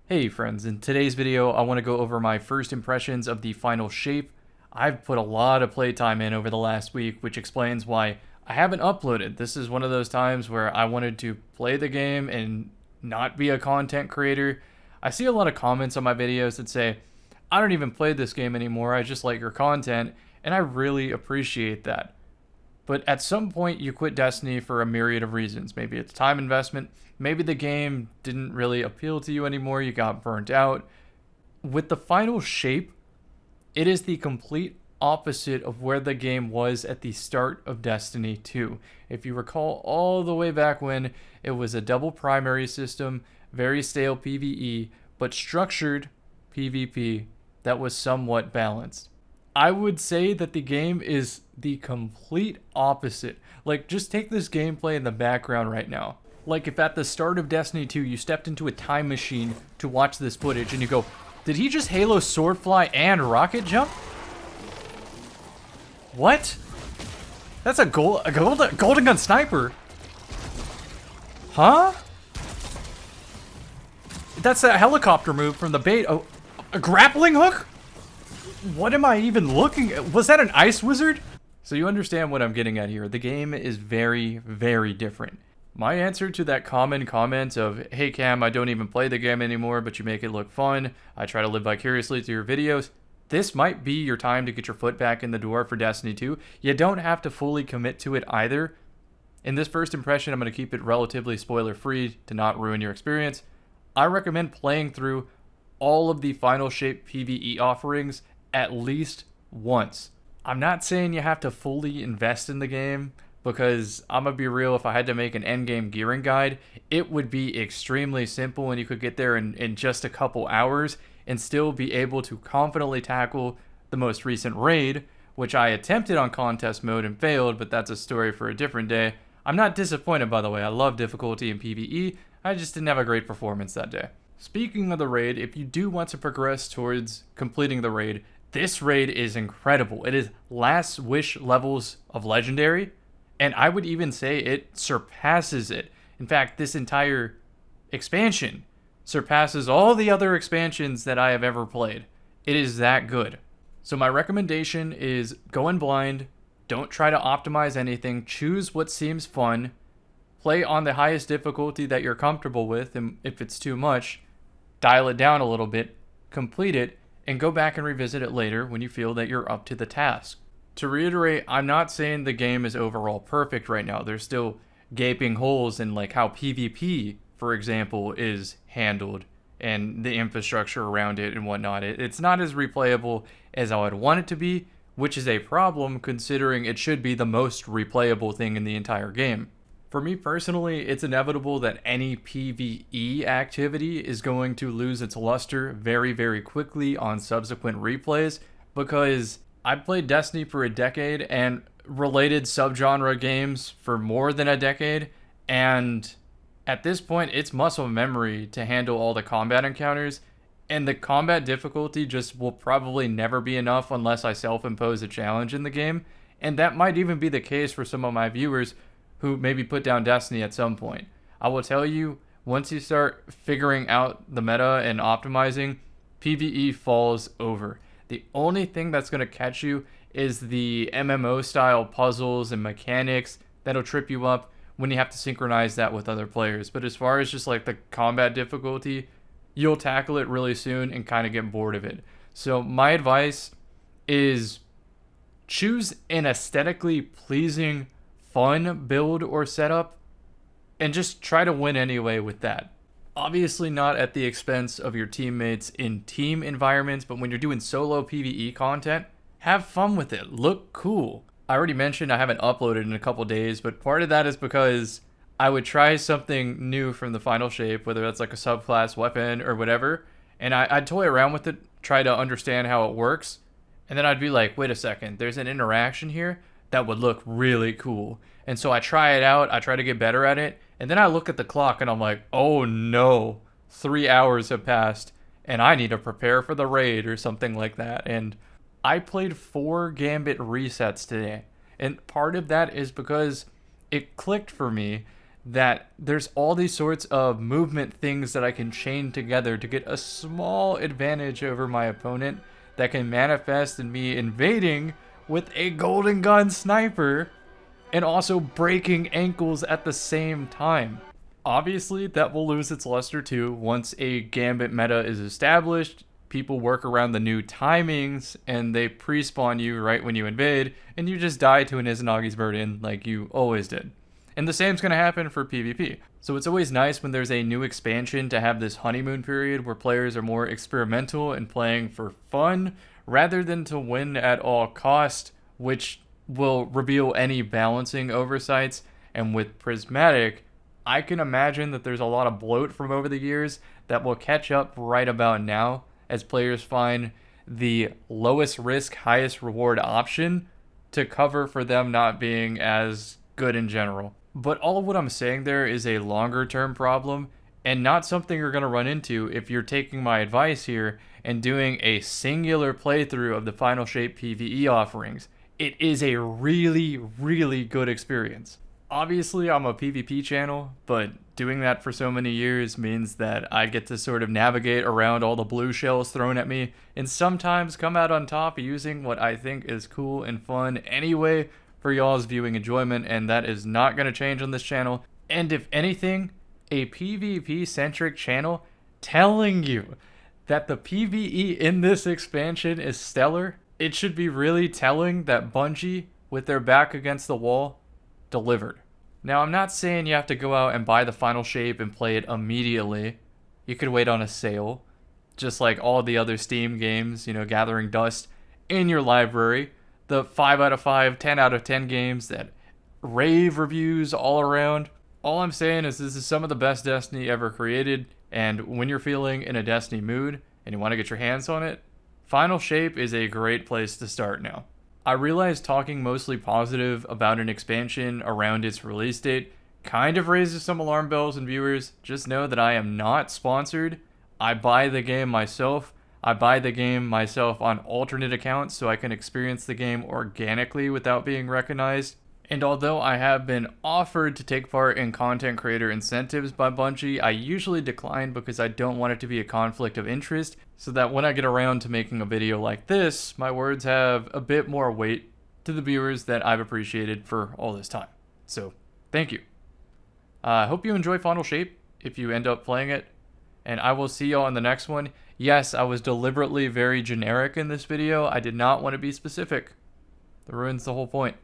Hey friends, in today's video I want to go over my first impressions of the final shape. I've put a lot of playtime in over the last week, which explains why I haven't uploaded. This is one of those times where I wanted to play the game and not be a content creator. I see a lot of comments on my videos that say, I don't even play this game anymore, I just like your content, and I really appreciate that. But at some point, you quit Destiny for a myriad of reasons. Maybe it's time investment. Maybe the game didn't really appeal to you anymore. You got burnt out. With the final shape, it is the complete opposite of where the game was at the start of Destiny 2. If you recall all the way back when, it was a double primary system, very stale PvE, but structured PvP that was somewhat balanced. I would say that the game is the complete opposite. Like, just take this gameplay in the background right now. Like, if at the start of Destiny 2 you stepped into a time machine to watch this footage and you go, did he just Halo Swordfly and rocket jump? What? That's a golden gun sniper. Huh? That's a helicopter move from the bait. Oh, a grappling hook? What am I even looking at? Was that an ice wizard? So you understand what I'm getting at here. The game is very, very different. My answer to that common comment of, hey Cam, I don't even play the game anymore, but you make it look fun. I try to live vicariously through your videos. This might be your time to get your foot back in the door for Destiny 2. You don't have to fully commit to it either. In this first impression, I'm going to keep it relatively spoiler-free to not ruin your experience. I recommend playing through all of the Final Shape PvE offerings at least once. I'm not saying you have to fully invest in the game, because I'm gonna be real, if I had to make an endgame gearing guide, it would be extremely simple and you could get there in just a couple hours and still be able to confidently tackle the most recent raid, which I attempted on contest mode and failed, but that's a story for a different day. I'm not disappointed, by the way. I love difficulty in PvE. I just didn't have a great performance that day. Speaking of the raid, if you do want to progress towards completing the raid, this raid is incredible. It is last wish levels of legendary, and I would even say it surpasses it. In fact, this entire expansion surpasses all the other expansions that I have ever played. It is that good. So my recommendation is go in blind, don't try to optimize anything, choose what seems fun, play on the highest difficulty that you're comfortable with, and if it's too much, dial it down a little bit, complete it, and go back and revisit it later when you feel that you're up to the task. To reiterate, I'm not saying the game is overall perfect right now. There's still gaping holes in like how PvP, for example, is handled and the infrastructure around it and whatnot. It's not as replayable as I would want it to be, which is a problem considering it should be the most replayable thing in the entire game. For me personally, it's inevitable that any PvE activity is going to lose its luster very, very quickly on subsequent replays, because I've played Destiny for a decade and related subgenre games for more than a decade, and at this point it's muscle memory to handle all the combat encounters, and the combat difficulty just will probably never be enough unless I self-impose a challenge in the game, and that might even be the case for some of my viewers who maybe put down Destiny at some point. I will tell you, once you start figuring out the meta and optimizing, PvE falls over. The only thing that's going to catch you is the MMO style puzzles and mechanics that'll trip you up when you have to synchronize that with other players. But as far as just like the combat difficulty, you'll tackle it really soon and kind of get bored of it. So my advice is choose an aesthetically pleasing, fun build or setup, and just try to win anyway with that. Obviously not at the expense of your teammates in team environments, but when you're doing solo PvE content, have fun with it. Look cool. I already mentioned I haven't uploaded in a couple days, but part of that is because I would try something new from the final shape, whether that's like a subclass weapon or whatever, and I'd toy around with it, try to understand how it works, and then I'd be like, wait a second, there's an interaction here that would look really cool. And so I try it out, I try to get better at it, and then I look at the clock and I'm like, oh no, 3 hours have passed and I need to prepare for the raid or something like that. And I played 4 Gambit resets today. And part of that is because it clicked for me that there's all these sorts of movement things that I can chain together to get a small advantage over my opponent that can manifest in me invading with a golden gun sniper and also breaking ankles at the same time. Obviously, that will lose its luster too once a Gambit meta is established. People work around the new timings and they pre-spawn you right when you invade, and you just die to an Izanagi's Burden like you always did. And the same's going to happen for PvP. So it's always nice when there's a new expansion to have this honeymoon period where players are more experimental and playing for fun rather than to win at all cost, which will reveal any balancing oversights. And with Prismatic, I can imagine that there's a lot of bloat from over the years that will catch up right about now as players find the lowest risk, highest reward option to cover for them not being as good in general. But all of what I'm saying there is a longer term problem and not something you're going to run into if you're taking my advice here and doing a singular playthrough of the Final Shape PvE offerings. It is a really, really good experience. Obviously, I'm a PvP channel, but doing that for so many years means that I get to sort of navigate around all the blue shells thrown at me and sometimes come out on top using what I think is cool and fun anyway for y'all's viewing enjoyment, and that is not going to change on this channel. And if anything, a PvP-centric channel telling you that the PvE in this expansion is stellar, it should be really telling that Bungie, with their back against the wall, delivered. Now, I'm not saying you have to go out and buy the Final Shape and play it immediately. You could wait on a sale, just like all the other Steam games, gathering dust in your library. The 5 out of 5, 10 out of 10 games that rave reviews all around. All I'm saying is this is some of the best Destiny ever created, and when you're feeling in a Destiny mood and you want to get your hands on it, Final Shape is a great place to start now. I realize talking mostly positive about an expansion around its release date kind of raises some alarm bells in viewers. Just know that I am not sponsored. I buy the game myself. I buy the game myself on alternate accounts so I can experience the game organically without being recognized. And although I have been offered to take part in content creator incentives by Bungie, I usually decline because I don't want it to be a conflict of interest, so that when I get around to making a video like this, my words have a bit more weight to the viewers that I've appreciated for all this time. So, thank you. I hope you enjoy Final Shape if you end up playing it, and I will see y'all in the next one. Yes, I was deliberately very generic in this video. I did not want to be specific. That ruins the whole point.